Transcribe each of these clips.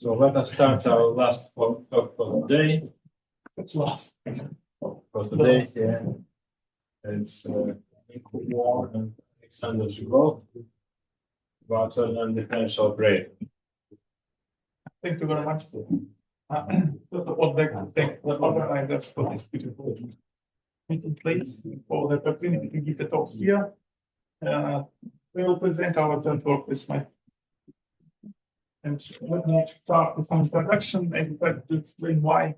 So let us start our last talk for the day. It's last. For today, yeah. It's War and Alexander Zheglov about a non-differential operator. Thank you very much. First of all, I'd like to thank the organizers for this beautiful meeting place, for the opportunity to give a talk here. We will present our joint work with my. And let me start with some introduction and try to explain why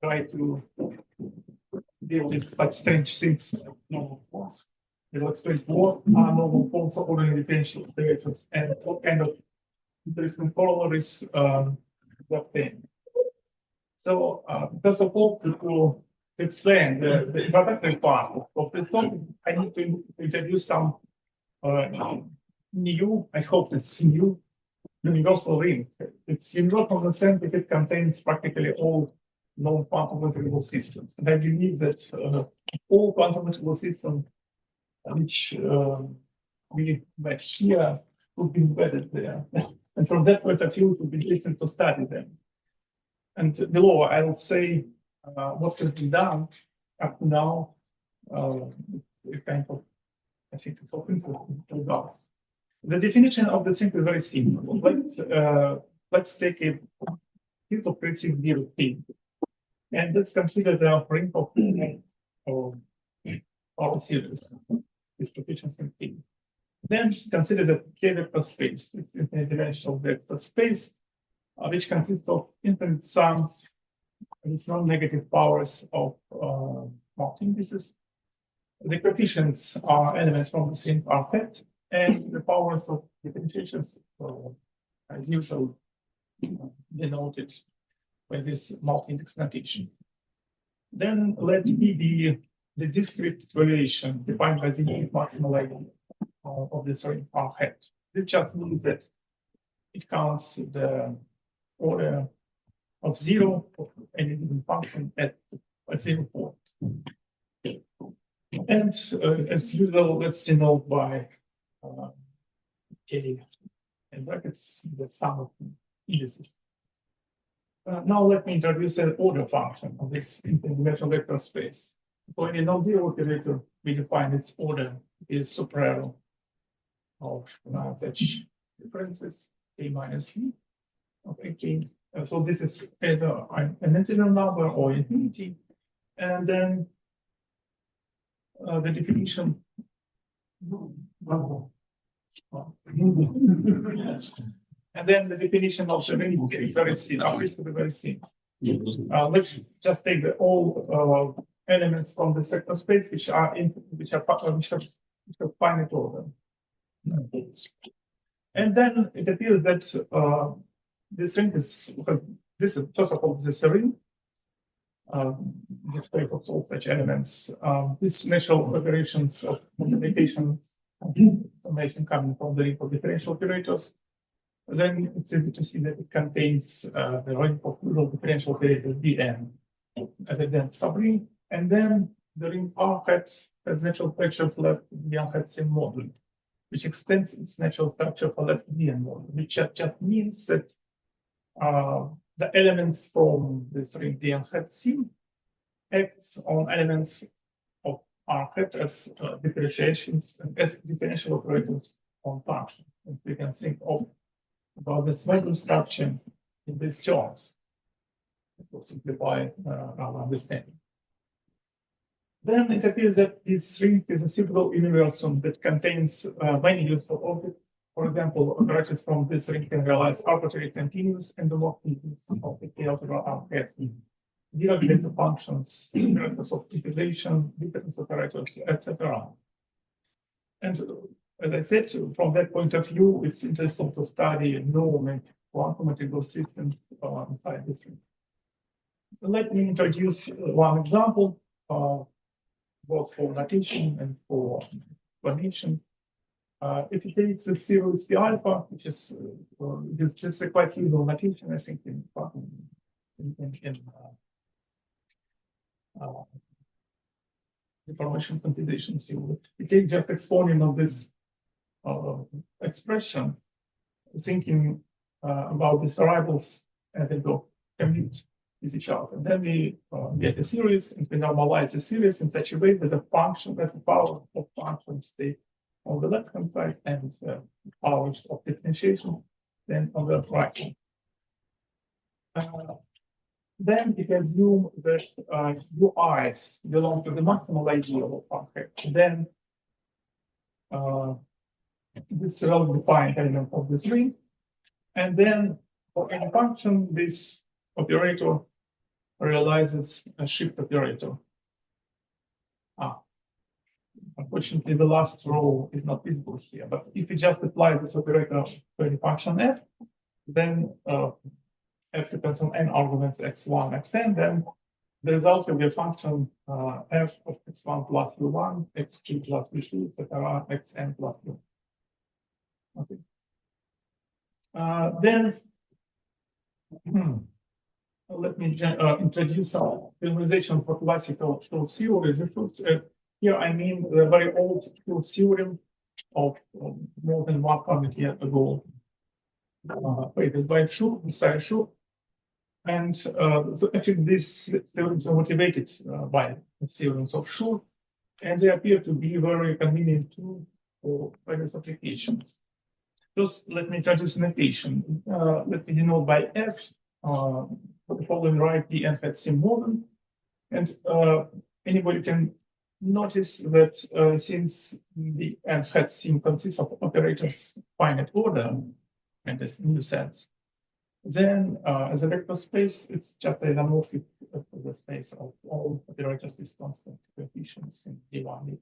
try to deal with such strange things like normal forms. We will explain what are normal forms of ordinary differential operators and what kind of interesting corollaries we obtain. So, first of all, to explain the introductory part of this topic, I need to introduce some new, I hope it's new, universal ring. It's universal in the sense that it contains practically all known quantum mechanical systems. And I believe that all quantum mechanical systems which we met here would be embedded there. And from that point of view, it would be interesting to study them. And below, I will say what has been done up to now, kind of, I think it's of interesting results. The definition of the thing is very simple. Let's take a field operating field P, and let's consider the ring of our series, this position in P. Then consider the K-vector space. It's an infinite-dimensional vector space, which consists of infinite sums with non-negative powers of multi-indices. The coefficients are elements from the string are set, and the powers of differentiations, as usual, denoted by this multi-index notation. Then let E be the discrete variation defined by the unit maximal value of this ring R hat. This just means that it counts the order of zero of any given function at 0 point. And as usual, let's denote by K in brackets the sum of indices. Now let me introduce an order function of this infinite-dimensional vector space. For any non-zero operator, we define its order is superior of such differences K minus E of K. So this is either an integer number or infinity, and then the definition. And then the definition of the ring is very simple. Appears to be very simple. Let's just take all elements from the vector space which are finite order. And then it appears that this ring is first of all this is a ring. The state of all such elements. These natural operations of multiplication information coming from the ring of differential operators. Then it's easy to see that it contains the ring of usual differential operators Dn as a dense subring, and then the ring R has natural structures left Dn hat same model, which extends its natural structure for left Dn model, which just means that the elements from this ring Dn hat C acts on elements of R hat as differentiations and as differential operators on function. And we can think about this model structure in these terms. It will simplify our understanding. Then it appears that this ring is a simple universum that contains many useful objects. For example, operators from this ring can realize arbitrary continuous and homomorphisms of the K-algebra R has Dirac delta functions, operators of typization, difference operators, etc. And as I said, from that point of view, it's interesting to study known quantum mechanical systems inside this ring. So let me introduce one example, both for notation and for explanation. If you take the series P alpha, which is just a quite usual notation, I think, in information quantization. So you take just exponent of this expression, thinking about these variables and they go commute with each other. And then we get a series and we normalize the series in such a way that the function, that the power of function stay on the left hand side and the powers of differentiation then on the right hand. Then we can assume that UIs belong to the maximal ideal of function. Then this is well-defined element of this ring. And then for any function, this operator realizes a shift operator. Unfortunately, the last row is not visible here. But if we just apply this operator to any function f, then f depends on n arguments x1, xn, then the result will be a function f of x1 plus u1, x2 plus u2, etc., xn plus u. Okay. Then let me introduce some generalization for classical Schur theory. Here I mean the very old Schur theorem of more than 100 years ago, created by Schur, and so actually these theorems are motivated by the theorems of Schur, and they appear to be very convenient tool for various applications. Just let me introduce an notation. Let me denote by f the following right the n hat sim model, and anybody can notice that since the n hat sim consists of operators finite order, in this new sense, then as a vector space, it's just an isomorphic of the space of all operators with constant coefficients in D1.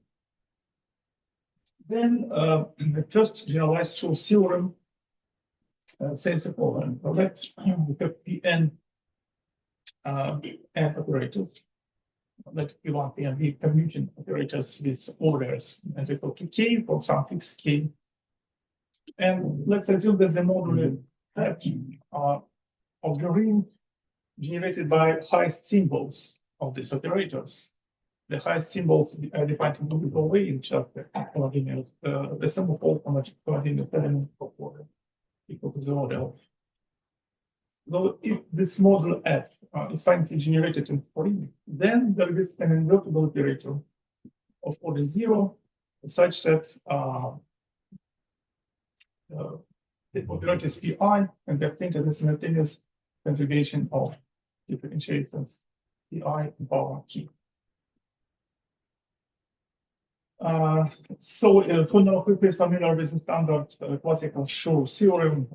Then the first generalized Schur theorem says the following. So let's have Pn n operators. Let P1, Pn be commuting operators with orders as equal to k for some fixed k. And let's assume that the moduli of the ring generated by highest symbols of these operators. The highest symbols are defined in multiple ways in just the coordinates. The sum of all coordinate elements of order equal to the order of. So if this model f is finally generated in ring, then there is an invertible operator of order 0 such that the operator is pi and we obtain the simultaneous conjugation of differentiations pi in power k. So for now, who is familiar with the standard classical Schur theorem,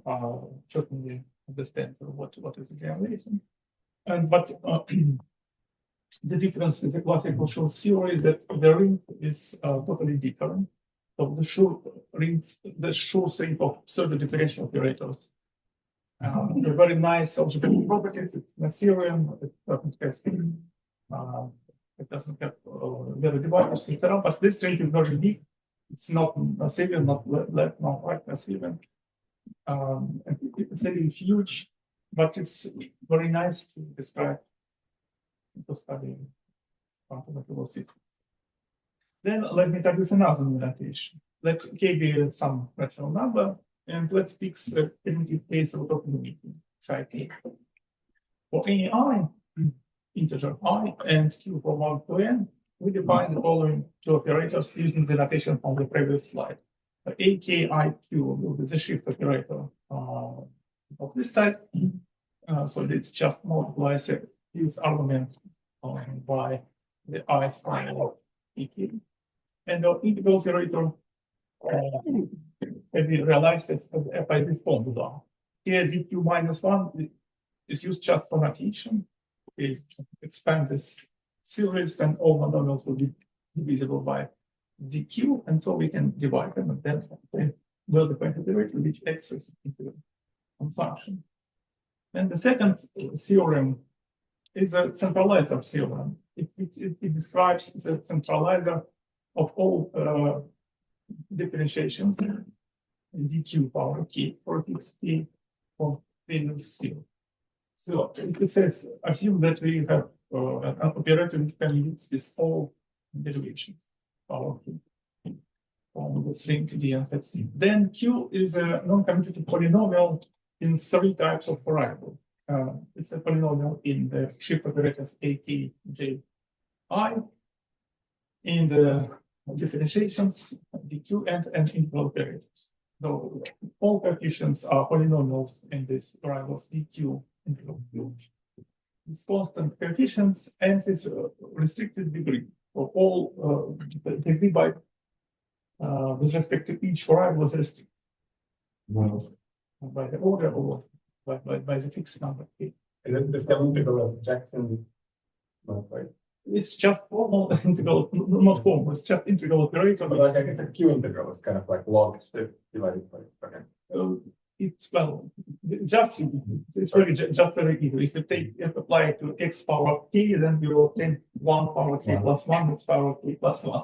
certainly understand what is the generalization. But the difference with the classical Schur theory is that the ring is totally different. So the Schur theory of pseudo-differential operators. They're very nice algebraic properties. It's a theorem. It doesn't have very dividers, etc. But this ring is very big. It's not Massilian, not left, not right Massilian. It's really huge, but it's very nice to describe to study quantum velocity. Then let me introduce another notation. Let k be some rational number, and let's fix a primitive case of autocommuting psi k. For any I, integer I and q from 1 to n, we define the following two operators using the notation from the previous slide. AKIQ will be the shift operator of this type. So it's just multiplies this argument by the I square of EK. And the integral operator can be realized as by this formula. Here, dq minus 1 is used just for notation. We expand this series and all monomials will be divisible by dq, and so we can divide them and then well-defined operator which acts as a function. And the second theorem is a centralizer theorem. It describes the centralizer of all differentiations dq power k for fixed k for values 0. So it says, assume that we have an operator which can use this all derivations power k. from the string D and let's see. Then Q is a non-commutative polynomial in 3 types of variable. It's a polynomial in the shift operators A, K, J, I, in the differentiations, DQ, and integral operators. So all coefficients are polynomials in this variables DQ, integral Q. This constant coefficients and this restricted degree for all degree by with respect to each variable is restricted by the order or by the fixed number. Is it the same integral of Jackson? No, right? It's just formal integral, not formal. It's just integral operator. But like I guess a Q integral is kind of like log shift divided by. Okay. It's well, just it's very just very easy. If you apply it to x power k, then you will obtain 1 power k plus 1 x power k plus 1.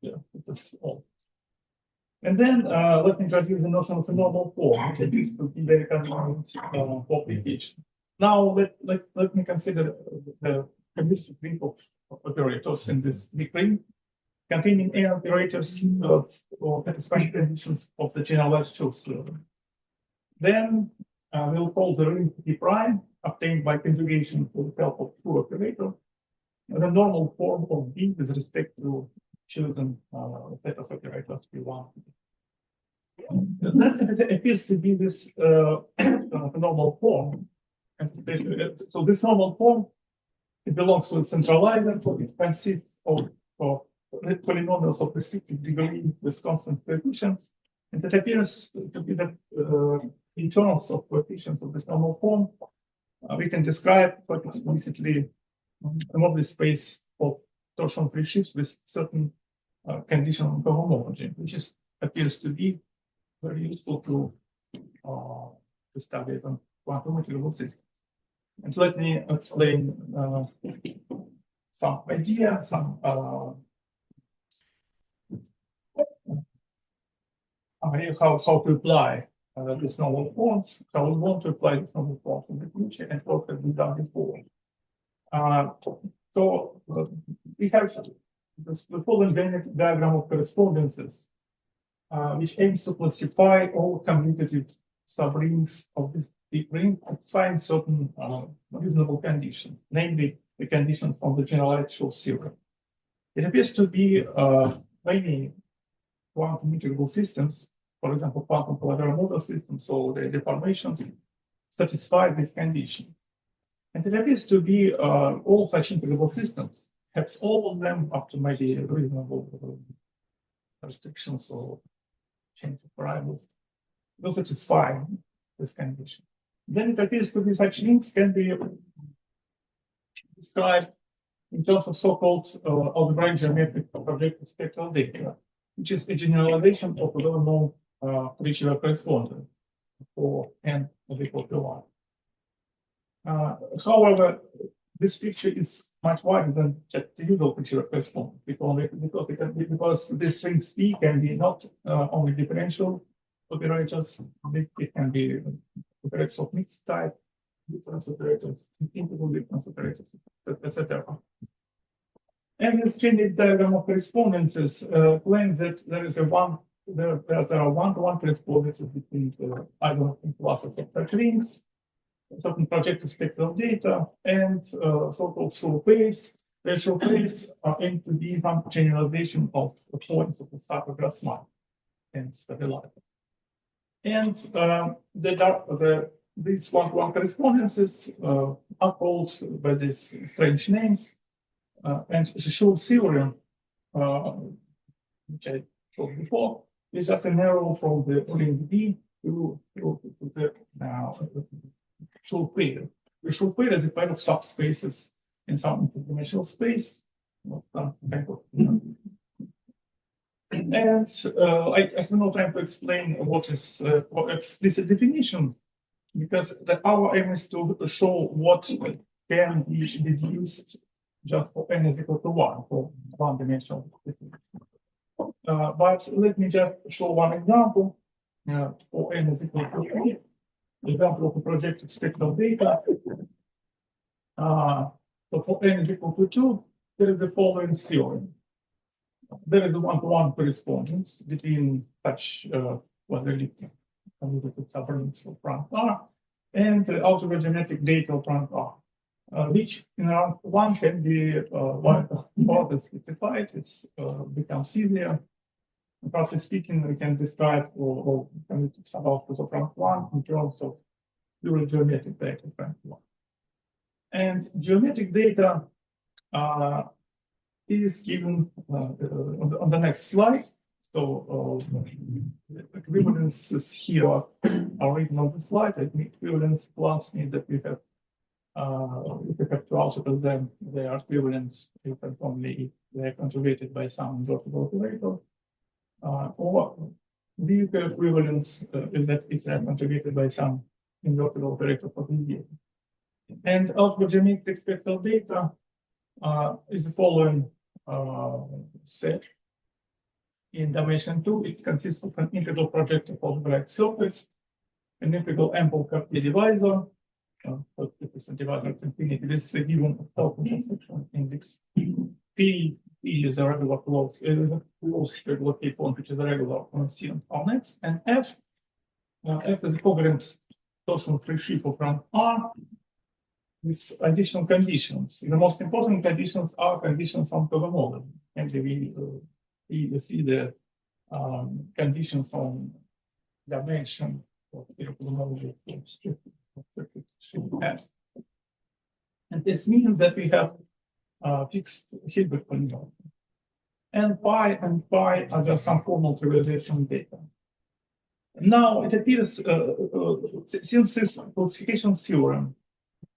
Yeah, that's all. And then let me introduce the notion of the normal form, which is to be very convenient for application. Now let me consider the commutative group of operators in this big ring, containing n operators or satisfying conditions of the generalized Schur theorem. Then we'll call the ring P prime, obtained by conjugation with the help of two operator, the normal form of B with respect to chosen set of operators P1. That appears to be this normal form. And so this normal form, it belongs to a centralizer, so it consists of polynomials of restricted degree with constant coefficients. And it appears to be that in terms of coefficients of this normal form, we can describe quite explicitly a moduli space of torsion-free sheaves with certain conditional cohomology, which appears to be very useful to study the quantum material system. And let me explain some idea, some how to apply these normal forms, how we want to apply this normal form in the future, and what have been done before. So we have the following diagram of correspondences, which aims to classify all commutative subrings of this big ring, satisfying certain reasonable conditions, namely the conditions from the generalized Schur theorem. It appears to be many quantum integrable systems, for example, quantum collateral model systems, so the deformations satisfy this condition. And it appears to be all such integrable systems, perhaps all of them up to maybe reasonable restrictions or change of variables, will satisfy this condition. Then it appears to be such links can be described in terms of so-called algebraic geometric projective spectral data, which is a generalization of a well-known Richelieu correspondence for n is equal to 1. However, this picture is much wider than just the usual picture of correspondence because this rings P can be not only differential operators, it can be operators of mixed type, difference operators, integral difference operators, etc. And this genetic diagram of correspondences claims that there is there are one-to-one correspondences between either classes of such rings, certain projective spectral data, and so-called Schur pairs. The Schur pairs are aimed to be some generalization of the points of the subgraph line and stabilizer. And these one-to-one correspondences are called by these strange names. And the Schur theorem, which I showed before, is just an arrow from the ring B to the Schur pair. The Schur pair is a pair of subspaces in some interdimensional space. And I have no time to explain what is explicit definition, because our aim is to show what can be deduced just for n is equal to 1 for one-dimensional definition. But let me just show one example for n is equal to 3. Example of a projected spectral data. So for n is equal to 2, there is the following theorem. there is a one-to-one correspondence between such quadratic commutative subrings of rank R and the algebraic data of rank R, which in rank 1 can be further specified. It becomes easier. Roughly speaking, we can describe all commutative suboutputs of rank 1 in terms of pure geometric data of rank 1. And geometric data is given on the next slide. So equivalences here are written on the slide. I think equivalence plus means that we have if we have two algebras, then they are equivalent if and only if they are conjugated by some invertible operator. Or weak equivalence is that if they are conjugated by some invertible operator for the data. And algebraic spectral data is the following set. In dimension 2, it consists of an integral projective algebraic surface, an integral ample Cartier divisor, 50% divisor of infinity. This is a given self-intersection index. P is a regular closed regular P point, which is a regular constant on X, and F is a covariant torsion-free sheaf of rank R with additional conditions. The most important conditions are conditions on cohomology, and we see the conditions on dimension of the cohomology of S. And this means that we have fixed Hilbert polynomial. And pi are just some formal trivialization data. Now it appears since this classification theorem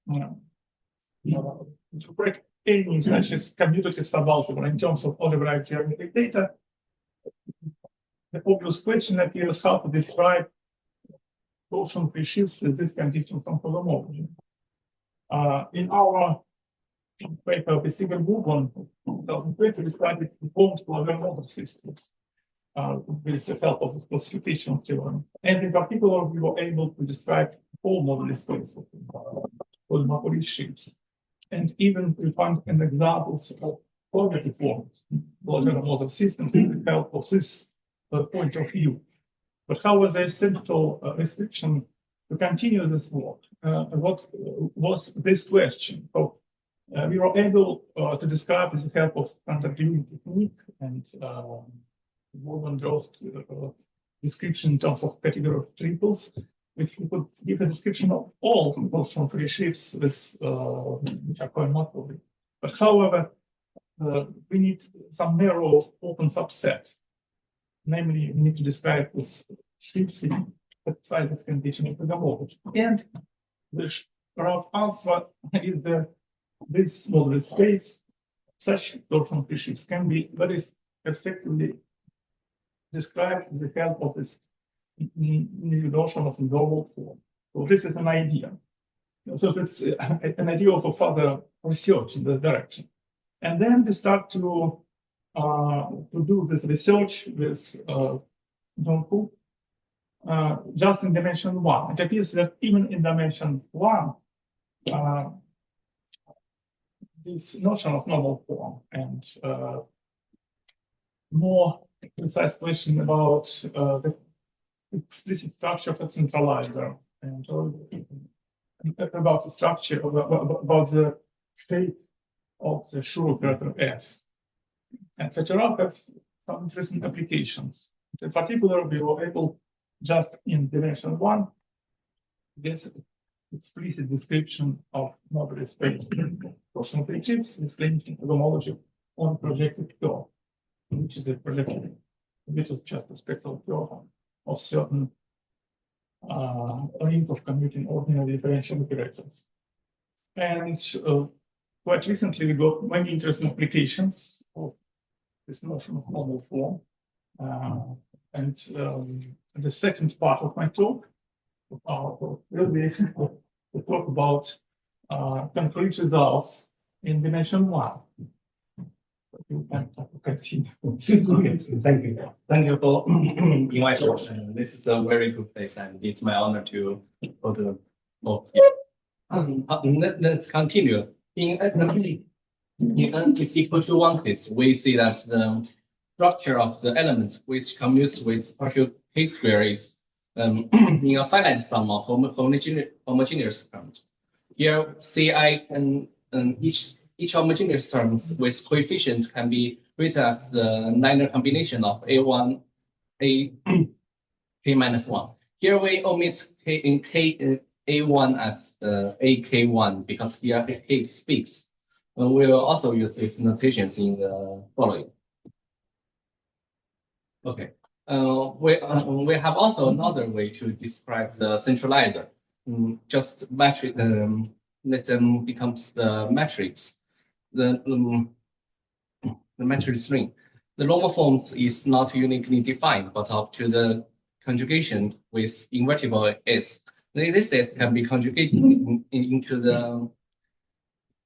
to break any such as commutative subalgebra in terms of algebraic geometric data, the obvious question appears how to describe torsion-free sheaves with these conditions on cohomology. In our paper with Sigurd Woodland, we described formed polynomial systems with the help of this classification theorem. And in particular, we were able to describe whole moduli space of polynomial sheaves. And even we found an examples of positive forms, polynomial systems with the help of this point of view. But how was the central restriction to continue this work? What was this question? So we were able to describe with the help of contact-viewing technique and Woodland draws description in terms of category of triples, which we could give a description of all torsion-free sheaves with which are cohomological. But however, we need some narrow open subset. Namely, we need to describe this sheaves that satisfy this condition of cohomology. And the rough answer is that this moduli space, such torsion-free sheaves can be very effectively described with the help of this new notion of normal form. So this is an idea. So it's an idea of a further research in this direction. And then we start to do this research with Junhu just in dimension 1. It appears that even in dimension 1, this notion of normal form and more precise question about the explicit structure of a centralizer and about the structure, about the shape of the Schur operator S, etc. have some interesting applications. In particular, we were able just in dimension 1 get explicit description of moduli space torsion-free chips with limiting cohomology on projected curve, which is a projected, which is just a spectral curve of certain ring of commuting ordinary differential operators. And quite recently, we got many interesting applications of this notion of normal form. And the second part of my talk will be to talk about concrete results in dimension 1. You can continue. Thank you. Thank you for inviting us. This is a very good place, and it's my honor to go to talk here. Let's continue. In n is equal to 1 case, we see that structure of the elements which commutes with partial k square is in a finite sum of homogeneous terms. Here, Ci and each homogeneous terms with coefficient can be written as the linear combination of A1, A k minus 1. Here we omit k in k A1 as AK1 because here k is fixed. We will also use these notations in the following. Okay. We have also another way to describe the centralizer. Just matrix. Let them becomes the matrix. The matrix ring. The normal forms is not uniquely defined, but up to the conjugation with invertible s. This s can be conjugated into the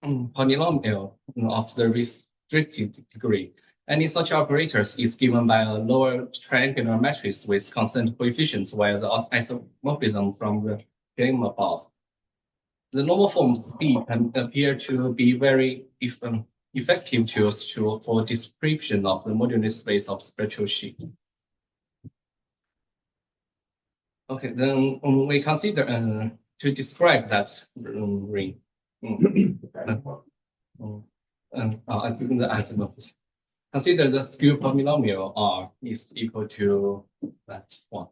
polynomial of the restricted degree. Any such operators is given by a lower triangular matrix with constant coefficients, while the isomorphism from the game above. The normal forms B can appear to be very effective tools for description of the modular space of spectral sheet. Okay, then we consider to describe that ring. I think the isomorphism. Consider the skew polynomial R is equal to that one.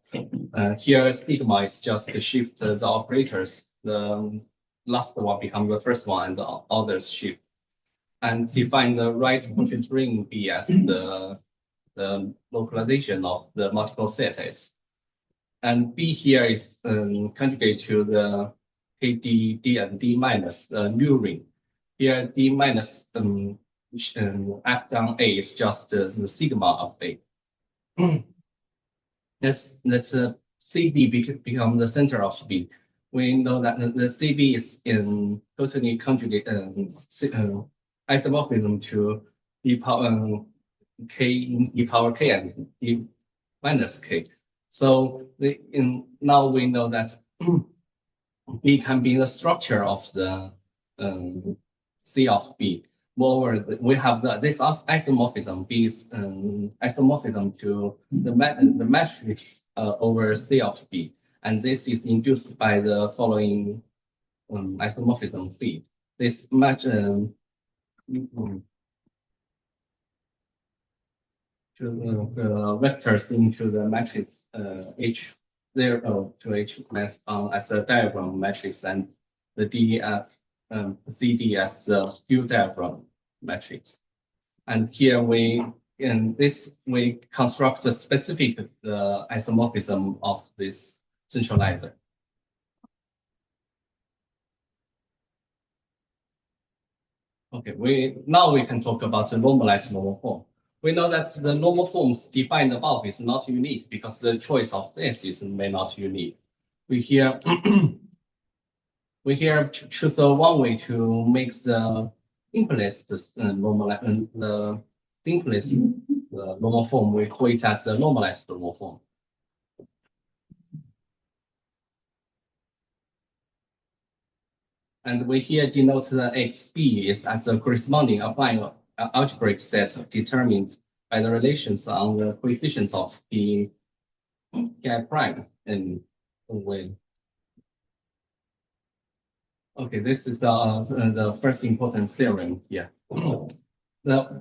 Here, sigma is just to shift the operators. The last one becomes the first one, and the others shift. And define the right quotient ring B as the localization of the multiple set S. And B here is conjugate to the KD, D, and D minus the new ring. Here, D minus act on A is just the sigma of A. Let's CB become the center of B. We know that the CB is in totally conjugate isomorphism to e power k in e power k and e minus k. So now we know that B can be the structure of the C of B. Moreover, we have this isomorphism. B is isomorphism to the matrix over C of B, and this is induced by the following isomorphism phi. This match to the vectors into the matrix H0 to H minus as a diagram matrix, and the DF CD as the skew diagram matrix. And here we construct the specific isomorphism of this centralizer. Okay, now we can talk about the normalized normal form. We know that the normal forms defined above is not unique because the choice of this is not unique. We here choose one way to make the simplest the simplest normal form. We call it as the normalized normal form. And we here denote the XB is as a corresponding affine algebraic set determined by the relations on the coefficients of the Ki prime in way. Okay, this is the first important theorem here.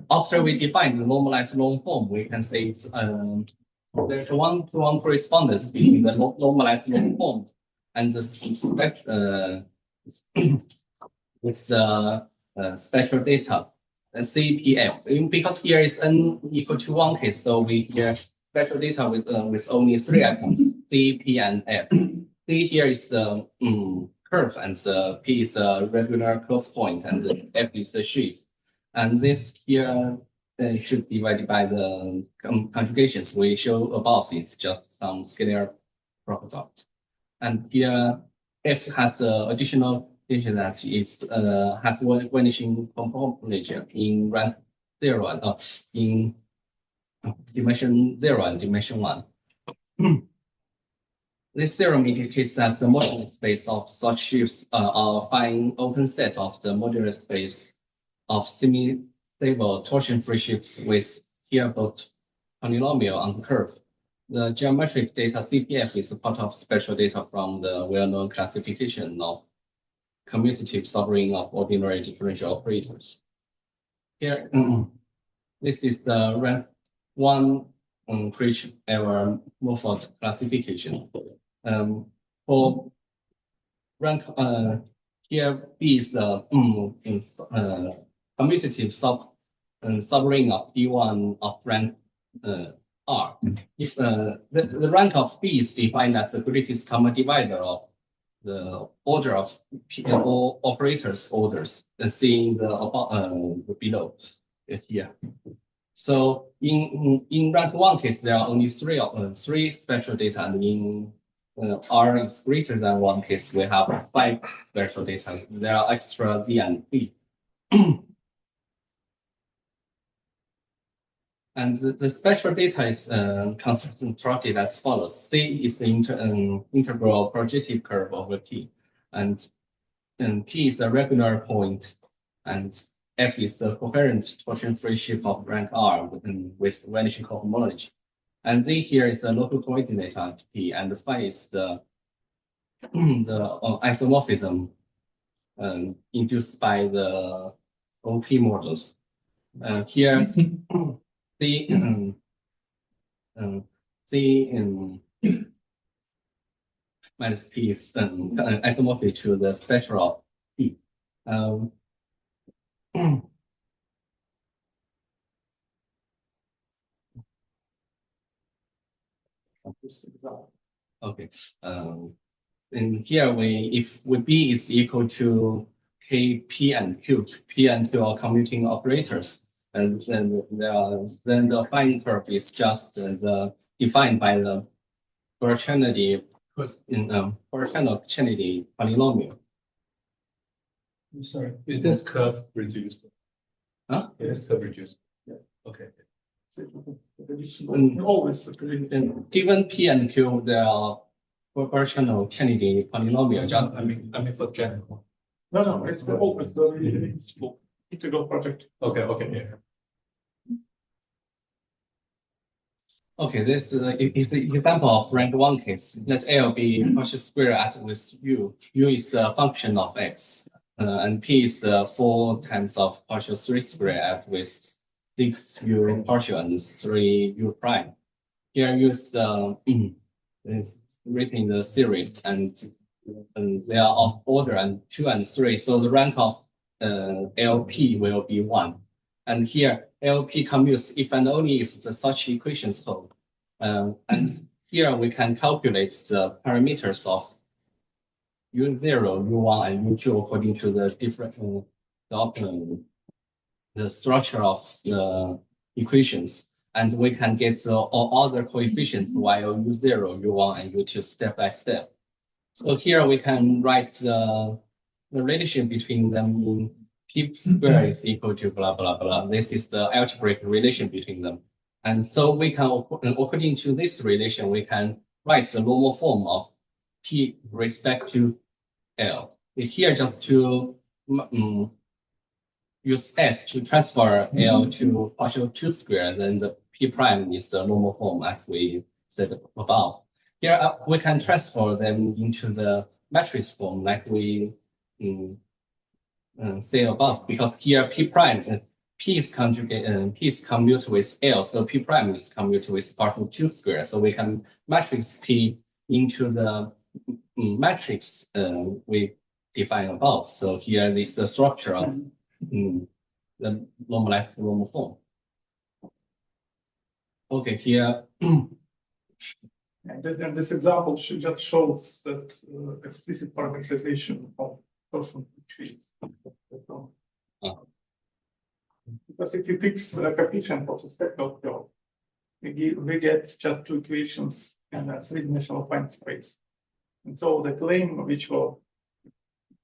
After we define the normalized norm form, we can say it's, there's a one-to-one correspondence between the normalized norm form and the spectrum with the spectral data and CPF. Because here is n equal to 1 case, so we here spectral data with only 3 items, C, P, and F. C here is the curve, and the P is a regular close point, and the F is the sheaf. And this here should be divided by the conjugations we show above. It's just some scalar product. And here F has the additional data that it has vanishing cohomology in rank 0 and in dimension 0 and dimension 1. This theorem indicates that the modular space of such sheaves are a fine open set of the modular space of semi-stable torsion-free sheaves with here both polynomial on the curve. The geometric data CPF is a part of spatial data from the well-known classification of commutative subring of ordinary differential operators. Here, this is the rank 1 creature error Morford classification. For rank, here B is the commutative subring of D1 of rank R. If the rank of B is defined as the greatest common divisor of the order of all operators orders, seeing the above below here. So in rank 1 case, there are only three spectral data, and in R is greater than 1 case, we have 5 spectral data. There are extra Z and B. And the spectral data is constructed as follows. C is the integral projective curve over T, and P is the regular point, and F is the coherent torsion-free sheaf of rank R with vanishing cohomology. And Z here is the local coordinate at P, and phi is the isomorphism induced by the OP models. Here, C minus P is isomorphic to the spectra of P. Okay. And here if B is equal to K, P, and Q, P and Q are commuting operators, and then the affine curve is just defined by the Bernoulli polynomial. I'm sorry, is this curve reduced? Huh? It is curve reduced. Yeah. Okay. Always And given P and Q, there are proportional Kennedy polynomial. Just I mean for general. No, it's the always the integral project. Okay, yeah. okay. This is the example of rank 1 case. Let L be partial square at with U. U is a function of X, and P is 4 times of partial 3 square at with 6 U partial and 3 U prime. Here use the is written in the series, and they are of order and 2 and 3. So the rank of LP will be 1. And here LP commutes if and only if such equations hold. And here we can calculate the parameters of U0, U1, and U2 according to the different the structure of the equations. And we can get all other coefficients while U0, U1, and U2 step by step. So here we can write the relation between them. P square is equal to blah, blah, blah. This is the algebraic relation between them. And so we can, according to this relation, we can write the normal form of P respect to L. Here just to use S to transfer L to partial 2 square, then the P prime is the normal form as we said above. Here we can transfer them into the matrix form like we say above, because here P prime, P is conjugate, P is commute with L, so P prime is commute with partial 2 square. So we can matrix P into the matrix we define above. So here this is the structure of the normalized normal form. Okay, here. And this example just shows that explicit parametrization of torsion sheaves. Because if you fix the coefficient of the spectral curve, we get just 2 equations in a 3-dimensional finite space. And so the claim which was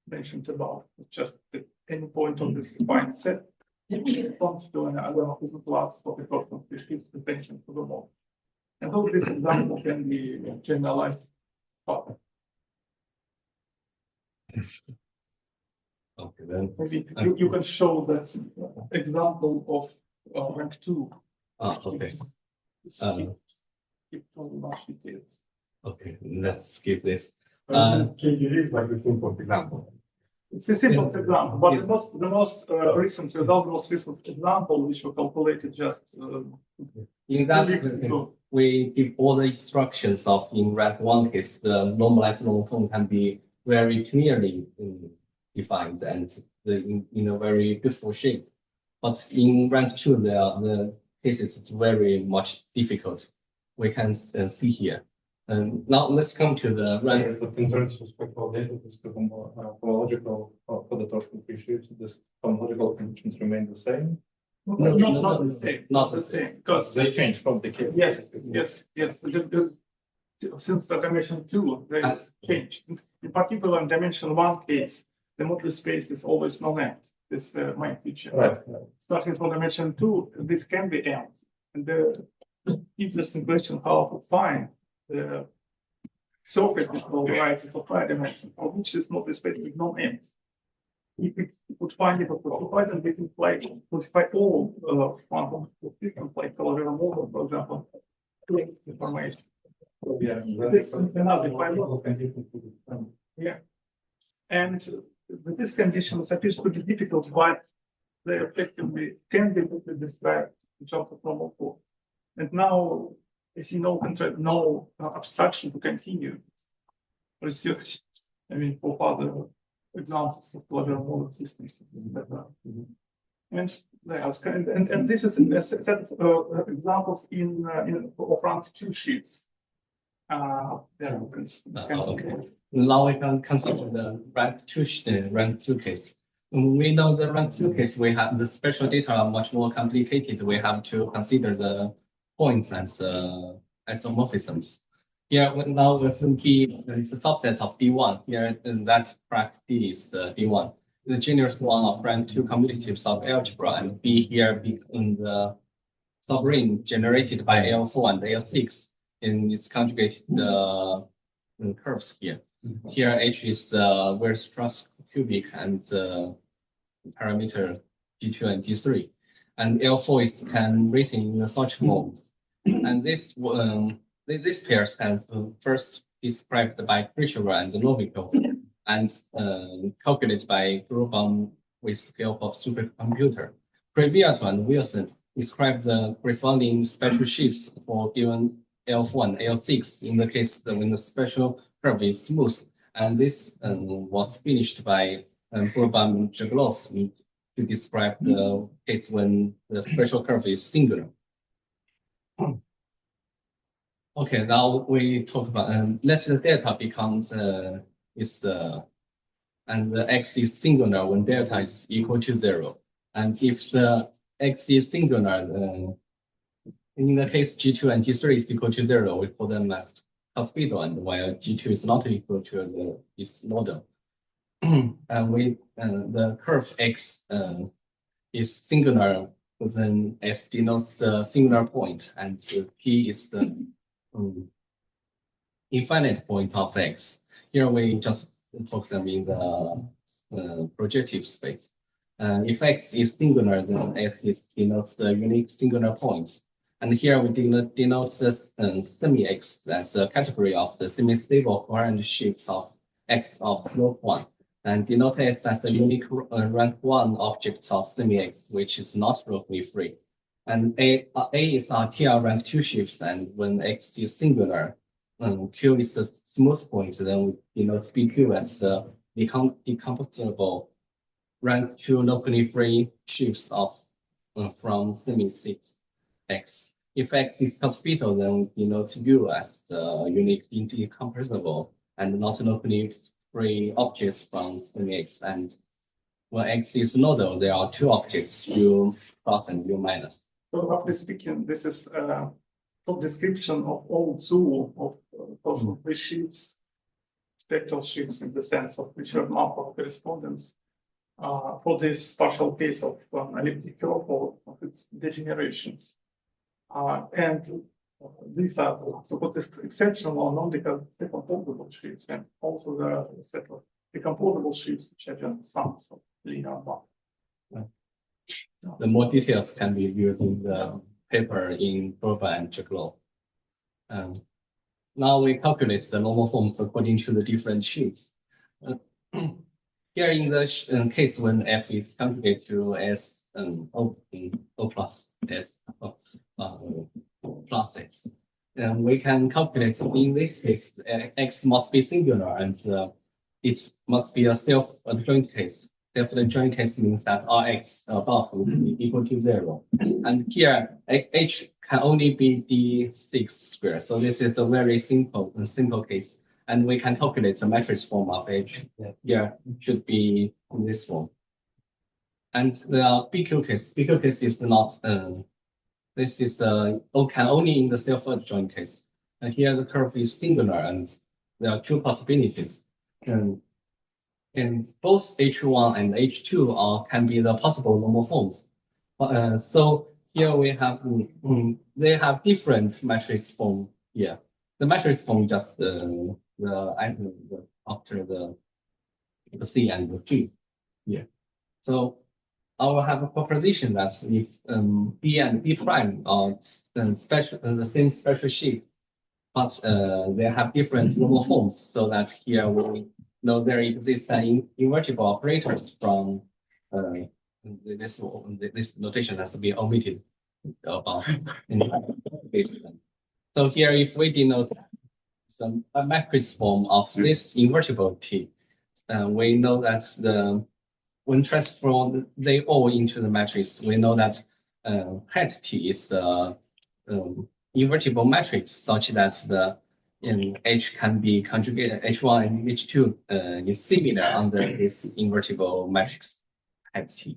mentioned above is just at any point on this finite set, responds to an isomorphism class of the torsion which gives the tension to the mode. And so this example can be generalized further. Okay, then. Maybe you can show that example of rank 2. Okay. Keep talking about details. Okay, let's skip this. Can you use like a simple example? It's a simple example, but the most recent result, the most recent example, which we calculated just In that, 2 weeks ago. we give all the instructions of in rank 1 case, the normalized long form can be very clearly defined and in a very beautiful shape. But in rank 2, the cases is very much difficult. We can see here. And now let's come to the rank. But in terms of spectral data, this cohomological for the torsion free sheaves, this cohomological conditions remain the same. Not the same. Not the same. Because They change from the case. yes. Since the dimension 2, there is change. In particular, in dimension 1 case, the moduli space is always non-empty. This is the main feature. Right. Starting from dimension 2, this can be empty. And the interesting question how to find the surface of varieties of high dimension, of which this moduli space is non-empty. If we would find it for quantified, then we can classify all quantum systems like color model, for example, to information. Yeah. This is another condition. Yeah. And with this condition, it appears to be difficult, but they effectively can be described in terms of normal form. And now I see no abstraction to continue research. I mean, for further examples of larger model systems. And this is a set of examples of rank 2 sheaves. Okay. Now we can consider the rank 2 case. We know the rank 2 case, we have the spatial data are much more complicated. We have to consider the points and isomorphisms. Here now the P is a subset of D1. Here that rank D is D1. The genus one of rank 2 commutatives of algebra, and B here be in the subring generated by L4 and L6 in its conjugated curves here. Here H is Weierstrass cubic and parameter G2 and G3, and L4 is written in such forms. And this pairs can first described by Kirchhoff and Novikov and calculated by Grobbaum with help of supercomputer. Previato and Wilson described the corresponding spatial shifts for given L4 and L6 in the case when the spatial curve is smooth. And this was finished by Grobbaum and Zheglov to describe the case when the spatial curve is singular. Okay, now we talk about let the delta becomes and the x is singular when delta is equal to 0. And if the x is singular, in the case G2 and G3 is equal to 0, we call them as hospital, and while G2 is not equal to is nodal. And the curve x is singular then S denotes the singular point, and P is the infinite point of X. Here we just focus them in the projective space. If X is singular, then S denotes the unique singular points. And here we denote the semi-X as a category of the semi-stable coherent shifts of X of slope 1. And denote S as a unique rank 1 object of semi-X, which is not locally free. And A is our TR rank 2 shifts, and when X is singular, Q is a smooth point, then we denote BQ as a decomposable rank 2 locally free shifts of from semi-6 X. If X is hospital, then we denote U as the unique decomposable and not locally free objects from semi-X. And when X is nodal, there are two objects, U plus and U minus. So roughly speaking, this is a description of all zoo of torsion free sheaves, spectral sheaves in the sense of which have map of correspondence for this partial case of elliptic curve or of its degenerations. And these are so-called exceptional or non-decomposable sheaves, and also there are a set of decomposable sheaves which are just sums of linear maps. The more details can be viewed in the paper in Burba and Zheglov. Now we calculate the normal forms according to the different sheets. Here in the case when f is conjugate to s o plus s plus x, and we can calculate in this case x must be singular and it must be a self-adjoint case. Self-adjoint case means that Rx above will be equal to 0. And here H can only be D6 square. So this is a very simple case. And we can calculate the matrix form of H. Here should be in this form. And the BQ case is not, this is can only in the self-adjoint case. And here the curve is singular and there are two possibilities. And both H1 and H2 can be the possible normal forms. So here we have, they have different matrix form here. The matrix form just after the C and the G. Yeah. So I will have a proposition that if B and B prime are the same special sheet, but they have different normal forms, so that here we know there exists an invertible operators from this notation has to be omitted about So here, if we denote a matrix form of this invertible T, we know that when transform they all into the matrix, we know that hat T is the invertible matrix such that the H can be conjugated, H1 and H2 is similar under this invertible matrix hat T.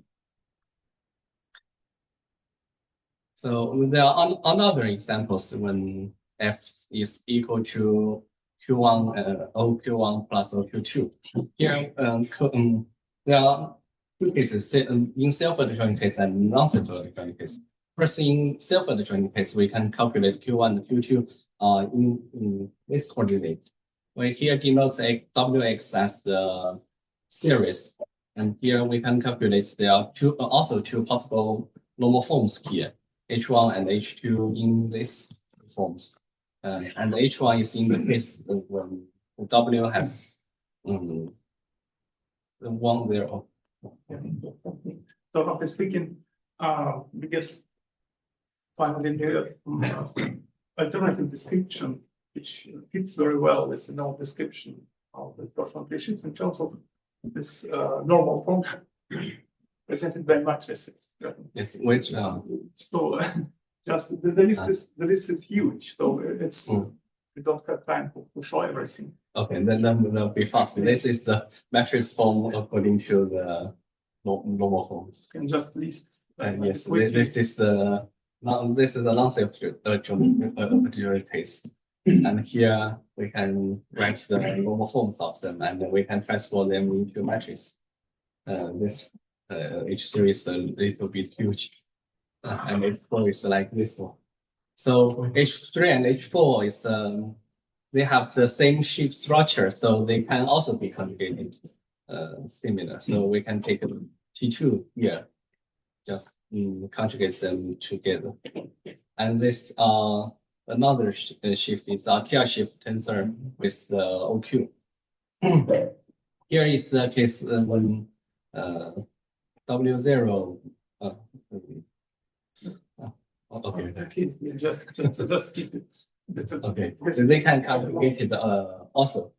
So there are other examples when F is equal to Q1, OQ1 plus OQ2. Here, there are two cases, in self-adjoint case and non-self-adjoint case. First, in self-adjoint case, we can calculate Q1 and Q2 in this coordinate. We here denote Wx as the series, and here we can calculate there are also two possible normal forms here, H1 and H2 in these forms. And H1 is in the case when W has 1, 0. So roughly speaking, we get finally here alternative description, which fits very well with the known description of the torsion sheaves in terms of this normal function presented by matrices. Yes, which So just the list is huge, so it's we don't have time to show everything. Okay, then that'll be fast. This is the matrix form according to the normal forms. Can just list. Yes, this is the non-self-adjoint case. And here we can write the normal forms of them, and we can transform them into matrix. This H3 is a little bit huge, and H4 is like this one. So H3 and H4 is they have the same sheaf structure, so they can also be conjugated similar. So we can take T2 here, just conjugate them together. And this another sheaf is a TR sheaf tensor with the OQ. Here is the case when W0. Okay, just keep it. Okay, so they can conjugate it also.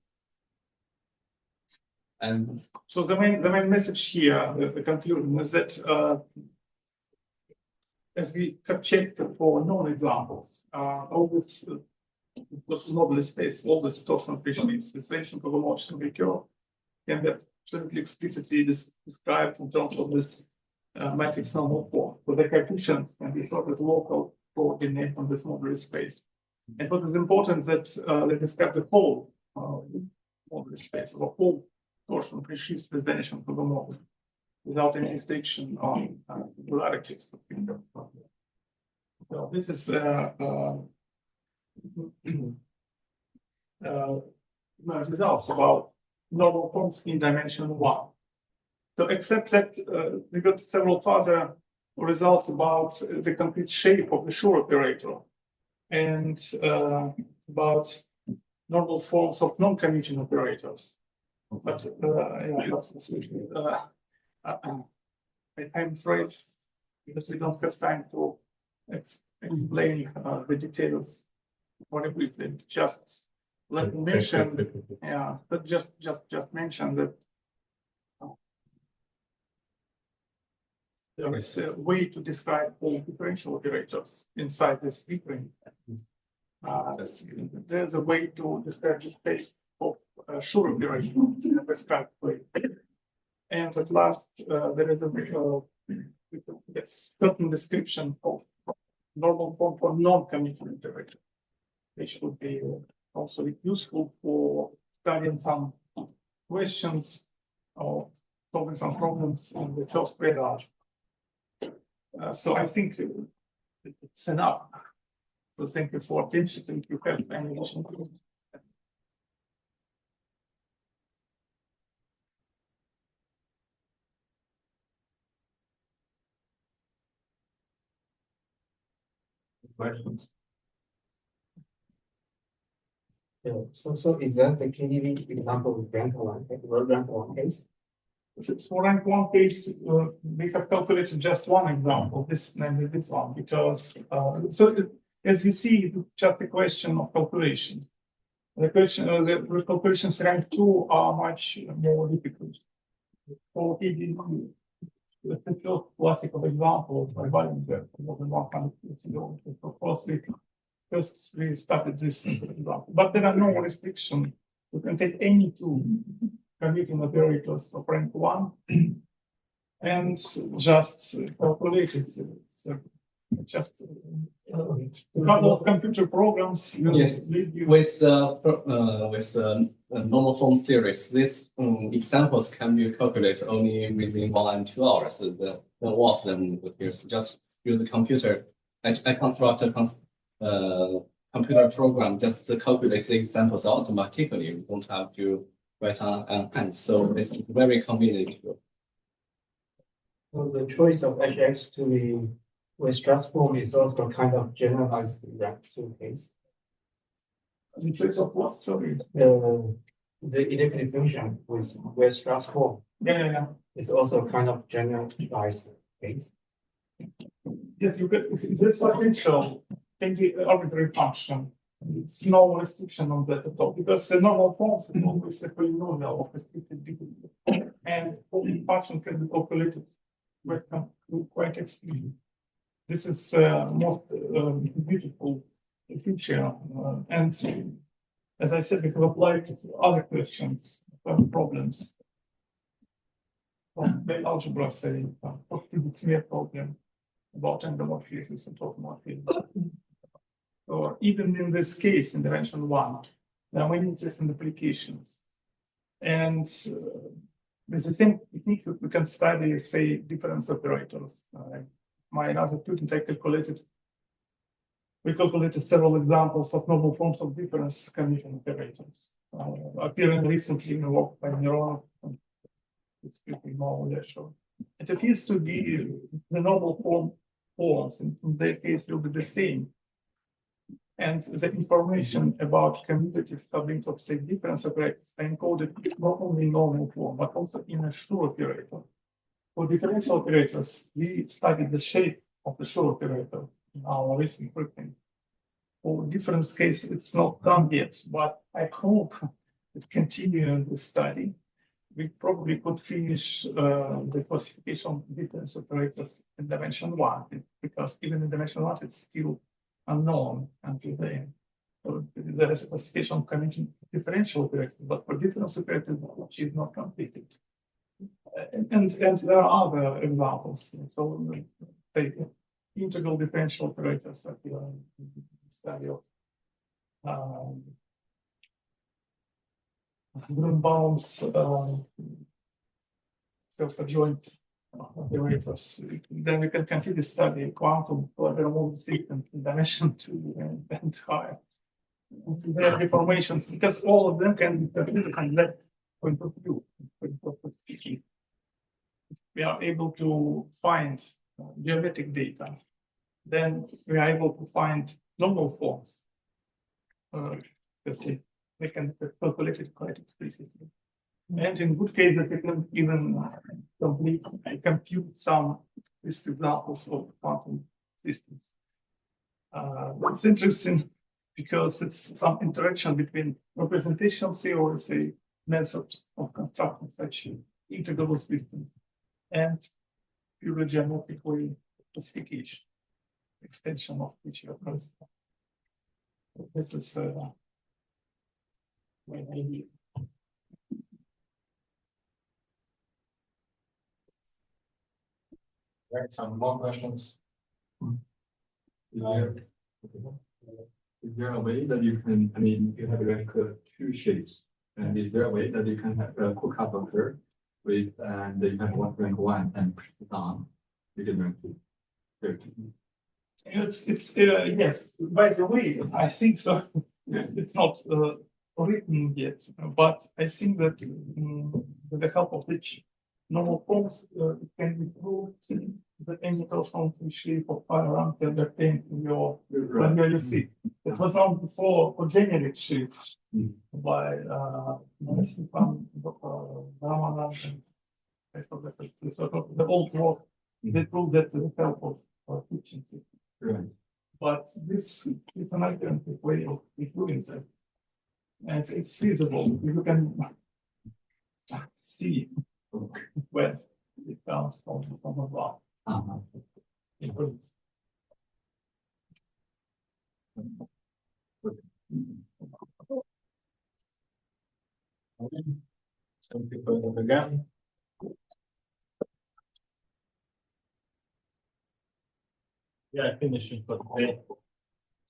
And so the main message here, the conclusion is that as we have checked for known examples, all this model space, all this torsion sheaves, this vanishing cohomologies and recur can be absolutely explicitly described in terms of this matrix normal form. So the coefficients can be thought as local coordinate on this modular space. And what is important that they describe the whole modular space, or the whole torsion sheaves with vanishing cohomology, without any restriction on polarities. So this is results about normal forms in dimension 1. So except that we got several further results about the complete shape of the Schur operator and about normal forms of non-commuting operators. But I'm afraid that we don't have time to explain the details more briefly. Just let me mention, but just mention that there is a way to describe all differential operators inside this different. There's a way to describe the state of Schur operation in a prescribed way. And at last, there is a certain description of normal form for non-commuting operator, which would be also useful for studying some questions or solving some problems in the first grade algebra. So I think it's enough. So thank you for attention. If you have any additional questions. Questions? Yeah, so is that the KDV example with rank one case? For rank one case, we have calculated just one example, namely this one, because as you see, it's just a question of calculation. The calculations rank two are much more difficult. For KDV, it's the first classical example by volume more than 100 years ago. Of course, we started this example, but there are no restrictions. You can take any two commuting operators of rank one and just calculate it. It's just a couple of computer programs. Yes, with normal form series, these examples can be calculated only within 1 and 2 hours. The all of them would just use the computer. I construct a computer program just to calculate the examples automatically. We don't have to write on hand, so it's very convenient. So the choice of HX to the Weierstrass form is also kind of generalized rank two case. The choice of what? Sorry. The elliptic function with Weierstrass form is also kind of generalized case. Yes, you could. This potential can be an arbitrary function. It's no restriction on that at all, because the normal forms is always a polynomial of restricted degree, and the function can be calculated quite explicitly. This is most beautiful feature, and as I said, we can apply it to other questions, problems from the algebra, say, physics problem about endomorphisms and tautomorphisms. Or even in this case, in dimension one, there are many interesting applications. And with the same technique, we can study, say, difference operators. My other student, we calculated several examples of novel forms of difference commuting operators, appearing recently in the work by Mironov. It's pretty more sure. It appears to be the novel forms, in their case, will be the same. And the information about commutative subrings of, say, difference operators are encoded not only in normal form, but also in a Schur operator. For differential operators, we studied the shape of the Schur operator in our recent preprint. For difference case, it's not done yet, but I hope it continue in the study. We probably could finish the classification of difference operators in dimension one, because even in dimension one, it's still unknown until the end. So there is a classification of commuting differential operators, but for difference operators, which is not completed. And there are other examples. So the integral differential operators that we are in the study of Grunbaum's self-adjoint operators. Then we can continue to study quantum collateral systems in dimension 2 and higher. And there are deformations, because all of them can be considered from that point of view. We are able to find geometric data, then we are able to find normal forms. Let's see, we can calculate it quite explicitly. And in good cases, we can even compute some these examples of quantum systems. It's interesting because it's some interaction between representational theory, say, methods of constructing such integrable systems and purely geometric way classification, extension of which occurs. This is my idea. Right, some more questions? Is there a way that you can, I mean, you have like two shapes, and is there a way that you can have a co-coupler with, and you have one rank 1 and push it down, you can rank 2? It's yes. By the way, I think so. It's not written yet, but I think that with the help of which normal forms, it can be proved that any torsion shape of around can be obtained in your when you see. It was known before for generic shapes by Ramanan and I forgot the sort of the old work. They proved that with the help of efficiency. Right. But this is an alternative way of doing that. And it's feasible. You can see where it comes from above. It brings. Some people again. Yeah, finishing for today.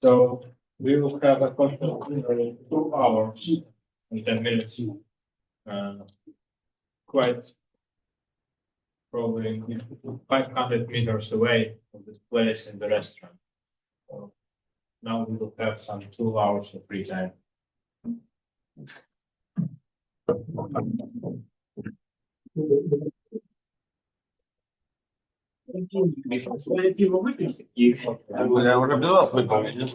So we will have a approximately 2 hours and 10 minutes. Quite probably 500 meters away from this place in the restaurant. So now we will have some 2 hours of free time. Я уже без вас выполнил.